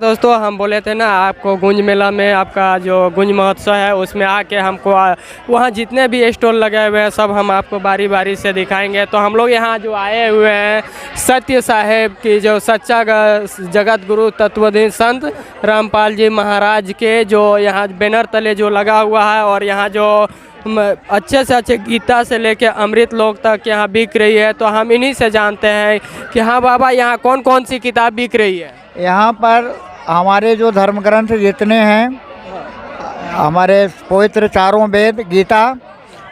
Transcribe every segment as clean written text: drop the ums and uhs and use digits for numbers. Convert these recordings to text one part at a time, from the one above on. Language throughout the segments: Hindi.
दोस्तों हम बोले थे ना आपको गुंज मेला में आपका जो गुंज महोत्सव है उसमें आके हमको वहाँ जितने भी स्टॉल लगे हुए हैं सब हम आपको बारी बारी से दिखाएंगे। तो हम लोग यहाँ जो आए हुए हैं सत्य साहेब की जो सच्चा जगत गुरु तत्वधीन संत रामपाल जी महाराज के जो यहाँ बैनर तले जो लगा हुआ है और यहाँ जो अच्छे से अच्छे गीता से लेके अमृत लोक तक यहाँ बिक रही है। तो हम इन्हीं से जानते हैं कि हाँ बाबा यहाँ कौन कौन सी किताब बिक रही है। यहाँ पर हमारे जो धर्म ग्रंथ जितने हैं, हमारे पवित्र चारों वेद गीता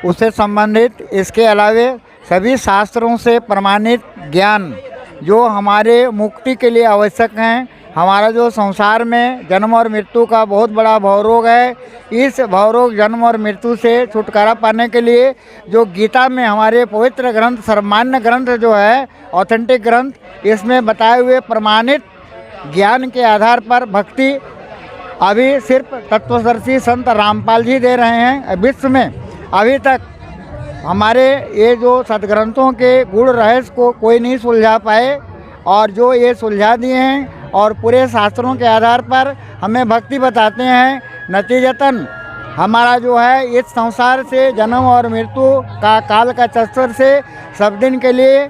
उससे संबंधित, इसके अलावे सभी शास्त्रों से प्रमाणित ज्ञान जो हमारे मुक्ति के लिए आवश्यक हैं। हमारा जो संसार में जन्म और मृत्यु का बहुत बड़ा भवरोग है, इस भवरोग जन्म और मृत्यु से छुटकारा पाने के लिए जो गीता में हमारे पवित्र ग्रंथ, सर्वमान्य ग्रंथ जो है, ऑथेंटिक ग्रंथ, इसमें बताए हुए प्रमाणित ज्ञान के आधार पर भक्ति अभी सिर्फ तत्वदर्शी संत रामपाल जी दे रहे हैं। विश्व में अभी तक हमारे ये जो सदग्रंथों के गूढ़ रहस्य को कोई नहीं सुलझा पाए, और जो ये सुलझा दिए हैं और पूरे शास्त्रों के आधार पर हमें भक्ति बताते हैं। नतीजतन हमारा जो है इस संसार से जन्म और मृत्यु का काल का चक्कर से सब दिन के लिए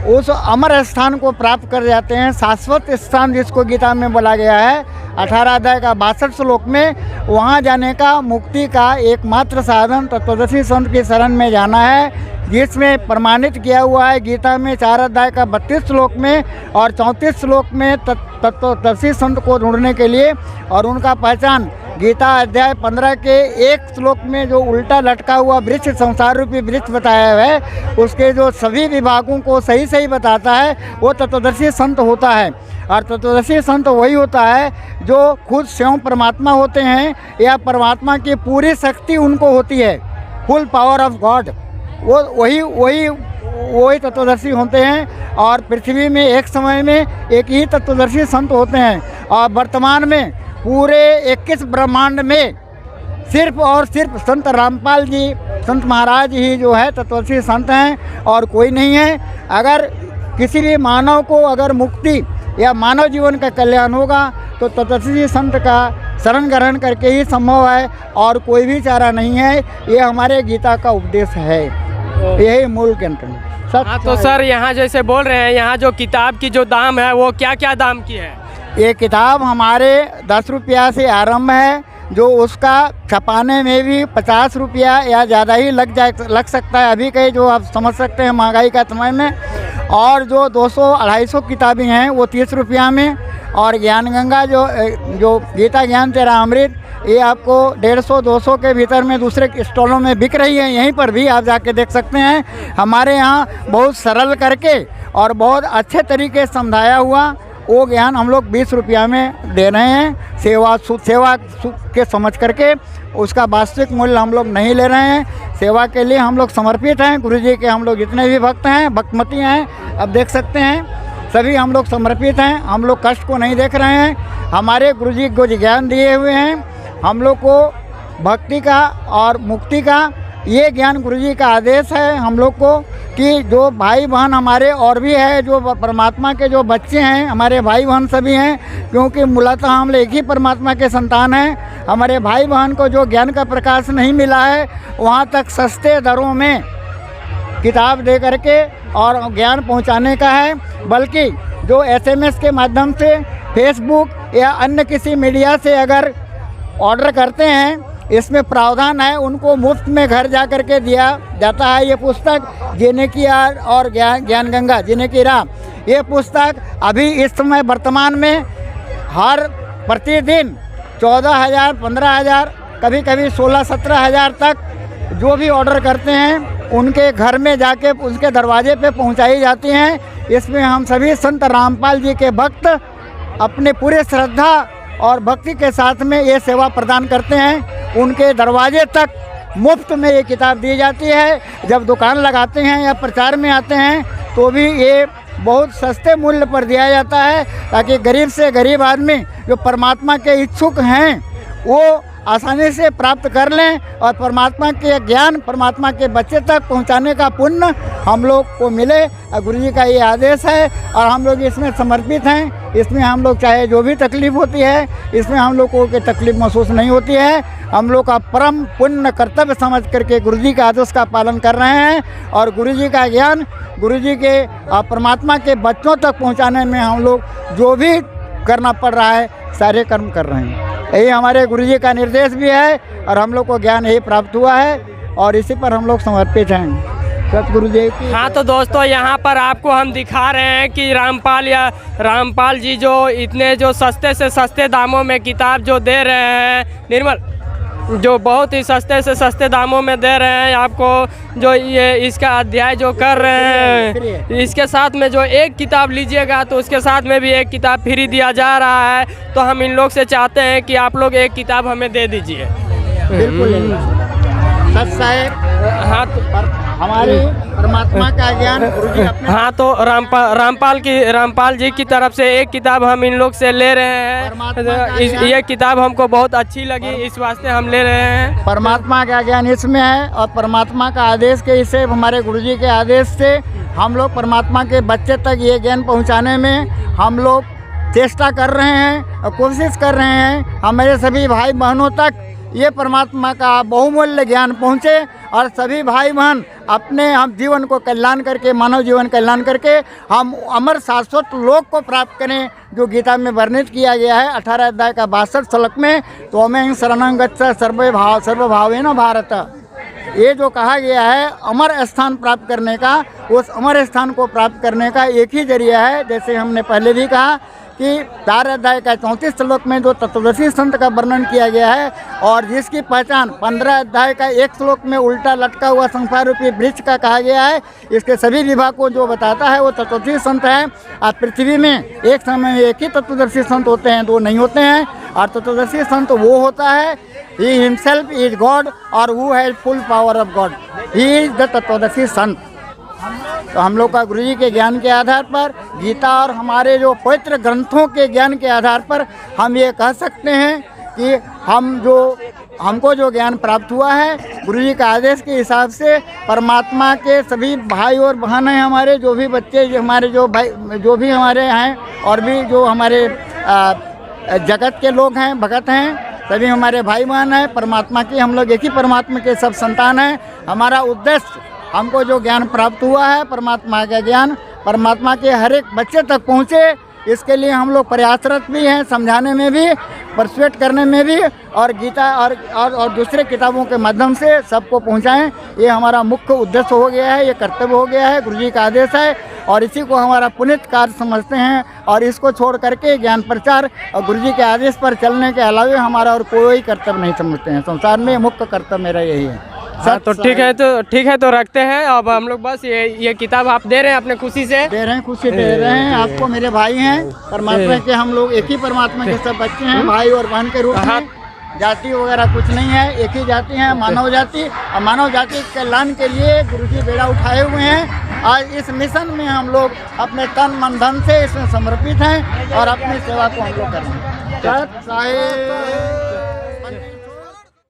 उस अमर स्थान को प्राप्त कर जाते हैं, शाश्वत स्थान जिसको गीता में बोला गया है 18 अध्याय का 62 श्लोक में। वहाँ जाने का मुक्ति का एकमात्र साधन तत्वदर्शी संत की शरण में जाना है, जिसमें प्रमाणित किया हुआ है गीता में 4 अध्याय का 32 श्लोक में और 34 श्लोक में तत्वदर्शी संत को ढूंढने के लिए। और उनका पहचान गीता अध्याय 15 के 1 श्लोक में जो उल्टा लटका हुआ वृक्ष, संसार रूपी वृक्ष बताया है, उसके जो सभी विभागों को सही सही बताता है, वो तत्वदर्शी संत होता है। और तत्वदर्शी संत वही होता है जो खुद स्वयं परमात्मा होते हैं या परमात्मा की पूरी शक्ति उनको होती है, फुल पावर ऑफ गॉड, वो वही तत्वदर्शी होते हैं। और पृथ्वी में एक समय में एक ही तत्वदर्शी संत होते हैं, और वर्तमान में पूरे 21 ब्रह्मांड में सिर्फ और सिर्फ संत रामपाल जी, संत महाराज ही जो है तत्वदर्शी संत हैं, और कोई नहीं है। अगर किसी भी मानव को अगर मुक्ति या मानव जीवन का कल्याण होगा तो तत्वदर्शी संत का शरण ग्रहण करके ही संभव है, और कोई भी चारा नहीं है। ये हमारे गीता का उपदेश है, यही मूल केंद्र है। हाँ तो सर यहाँ जैसे बोल रहे हैं, यहाँ जो किताब की जो दाम है वो क्या क्या दाम की है? ये किताब हमारे 10 रुपया से आरंभ है, जो उसका छपाने में भी 50 रुपया या ज़्यादा ही लग सकता है अभी के, जो आप समझ सकते हैं महंगाई का समय में। और जो 200-250 किताबें हैं वो 30 रुपया में। और ज्ञान गंगा जो गीता ज्ञान तेरा अमृत, ये आपको 150-200 के भीतर में दूसरे स्टॉलों में बिक रही है। यहीं पर भी आप जाके देख सकते हैं। हमारे यहाँ बहुत सरल करके और बहुत अच्छे तरीके से समझाया हुआ वो ज्ञान हम लोग 20 रुपया में दे रहे हैं। सेवा के समझ करके उसका वास्तविक मूल्य हम लोग नहीं ले रहे हैं। सेवा के लिए हम लोग समर्पित हैं। गुरु जी के हम लोग जितने भी भक्त हैं, भक्तमती हैं, अब देख सकते हैं, सभी हम लोग समर्पित हैं। हम लोग कष्ट को नहीं देख रहे हैं। हमारे गुरु जी को ज्ञान दिए हुए हैं, हम लोग को भक्ति का और मुक्ति का ये ज्ञान गुरु जी का आदेश है हम लोग को, कि जो भाई बहन हमारे और भी है, जो परमात्मा के जो बच्चे हैं, हमारे भाई बहन सभी हैं, क्योंकि मूलतः हम लोग एक ही परमात्मा के संतान हैं। हमारे भाई बहन को जो ज्ञान का प्रकाश नहीं मिला है, वहाँ तक सस्ते दरों में किताब दे करके और ज्ञान पहुँचाने का है। बल्कि जो SMS के माध्यम से, फेसबुक या अन्य किसी मीडिया से अगर ऑर्डर करते हैं, इसमें प्रावधान है, उनको मुफ्त में घर जा कर के दिया जाता है। ये पुस्तक जीने की आर और ज्ञान गंगा जीने की राह, ये पुस्तक अभी इस समय वर्तमान में हर प्रतिदिन 14,000, 15,000, कभी कभी 16-17 हज़ार तक जो भी ऑर्डर करते हैं उनके घर में जाके उसके दरवाजे पे पहुंचाई जाती हैं। इसमें हम सभी संत रामपाल जी के भक्त अपने पूरे श्रद्धा और भक्ति के साथ में ये सेवा प्रदान करते हैं। उनके दरवाजे तक मुफ्त में ये किताब दी जाती है। जब दुकान लगाते हैं या प्रचार में आते हैं तो भी ये बहुत सस्ते मूल्य पर दिया जाता है, ताकि गरीब से गरीब आदमी जो परमात्मा के इच्छुक हैं वो आसानी से प्राप्त कर लें और परमात्मा के ज्ञान परमात्मा के बच्चे तक पहुंचाने का पुण्य हम लोग को मिले। गुरु जी का ये आदेश है और हम लोग इसमें समर्पित हैं। इसमें हम लोग चाहे जो भी तकलीफ़ होती है, इसमें हम लोग को तकलीफ़ महसूस नहीं होती है। हम लोग का परम पुण्य कर्तव्य समझ करके गुरु जी के आदेश का पालन कर रहे हैं और गुरु जी का ज्ञान गुरु जी के परमात्मा के बच्चों तक पहुंचाने में हम लोग जो भी करना पड़ रहा है सारे कर्म कर रहे हैं। यही हमारे गुरु जी का निर्देश भी है और हम लोग को ज्ञान यही प्राप्त हुआ है और इसी पर हम लोग समर्पित हैं। सतगुरु जी की। हाँ तो दोस्तों यहाँ पर आपको हम दिखा रहे हैं कि रामपाल जी जो इतने जो सस्ते से सस्ते दामों में किताब जो दे रहे हैं, निर्मल, जो बहुत ही सस्ते से सस्ते दामों में दे रहे हैं आपको, जो ये इसका अध्याय जो कर रहे हैं, इसके साथ में जो एक किताब लीजिएगा तो उसके साथ में भी एक किताब फ्री दिया जा रहा है। तो हम इन लोग से चाहते हैं कि आप लोग एक किताब हमें दे दीजिए। बिल्कुल हाँ तो हमारे परमात्मा का ज्ञान गुरु जी अपने। हाँ तो रामपाल जी की तरफ से एक किताब हम इन लोग से ले रहे हैं। ये किताब हमको बहुत अच्छी लगी, इस वास्ते हम ले रहे हैं। परमात्मा का ज्ञान इसमें है और परमात्मा का आदेश के इसे हमारे गुरु जी के आदेश से हम लोग परमात्मा के बच्चे तक ये ज्ञान पहुँचाने में हम लोग चेष्टा कर रहे हैं और कोशिश कर रहे हैं हमारे सभी भाई बहनों तक ये परमात्मा का बहुमूल्य ज्ञान पहुँचे और सभी भाई बहन अपने हम जीवन को कल्याण करके, मानव जीवन कल्याण करके हम अमर शाश्वत लोक को प्राप्त करें, जो गीता में वर्णित किया गया है 18 अध्याय का 62 श्लोक में। तो मैं शरणं गच्छ सर्वभावेन भारत, ये जो कहा गया है अमर स्थान प्राप्त करने का, उस अमर स्थान को प्राप्त करने का एक ही जरिया है। जैसे हमने पहले भी कहा कि 4 अध्याय का 34 श्लोक में जो तत्वदर्शी संत का वर्णन किया गया है और जिसकी पहचान 15 अध्याय का 1 श्लोक में उल्टा लटका हुआ संसार रूपी वृक्ष का कहा गया है, इसके सभी विभाग को जो बताता है वो तत्वदर्शी संत है। और पृथ्वी में एक समय में एक ही तत्वदर्शी संत होते हैं, दो नहीं होते हैं। और तत्वदर्शी संत वो होता है ही हिमसेल्फ इज गॉड और who has full power of God, he is the तत्वदर्शी संत। तो हम लोग का गुरु जी के ज्ञान के आधार पर, गीता और हमारे जो पवित्र ग्रंथों के ज्ञान के आधार पर हम ये कह सकते हैं कि हमको जो ज्ञान प्राप्त हुआ है गुरु जी का आदेश के हिसाब से, परमात्मा के सभी भाई और बहन हैं हमारे, जो भी बच्चे हमारे जो भाई जो भी हमारे हैं और भी जो हमारे जगत के लोग हैं, भगत हैं, सभी हमारे भाई बहन हैं परमात्मा की। हम लोग एक ही परमात्मा के सब संतान हैं। हमारा उद्देश्य, हमको जो ज्ञान प्राप्त हुआ है परमात्मा का ज्ञान परमात्मा के हर एक बच्चे तक पहुँचे, इसके लिए हम लोग प्रयासरत भी हैं, समझाने में भी, परसुएट करने में भी, और गीता और दूसरे किताबों के माध्यम से सबको पहुंचाएं। ये हमारा मुख्य उद्देश्य हो गया है, ये कर्तव्य हो गया है, गुरु जी का आदेश है और इसी को हमारा पुनीत कार्य समझते हैं। और इसको छोड़ करके ज्ञान प्रचार और गुरु जी के आदेश पर चलने के अलावा हमारा और कोई कर्तव्य नहीं समझते हैं। संसार में मुख्य कर्तव्य मेरा यही है। हाँ तो ठीक है तो रखते हैं। अब हम लोग बस ये किताब आप दे रहे हैं अपने खुशी से दे रहे हैं, खुशी दे रहे हैं आपको। मेरे भाई हैं परमात्मा के, हम लोग एक ही परमात्मा के सब बच्चे हैं, भाई और बहन के रूप में। जाति वगैरह कुछ नहीं है, एक ही जाति है, मानव जाति। और मानव जाति के कल्याण के लिए गुरु जी बेड़ा उठाए हुए हैं। आज इस मिशन में हम लोग अपने तन मन धन से इसमें समर्पित हैं और अपनी सेवा को हम लोग कर रहे हैं।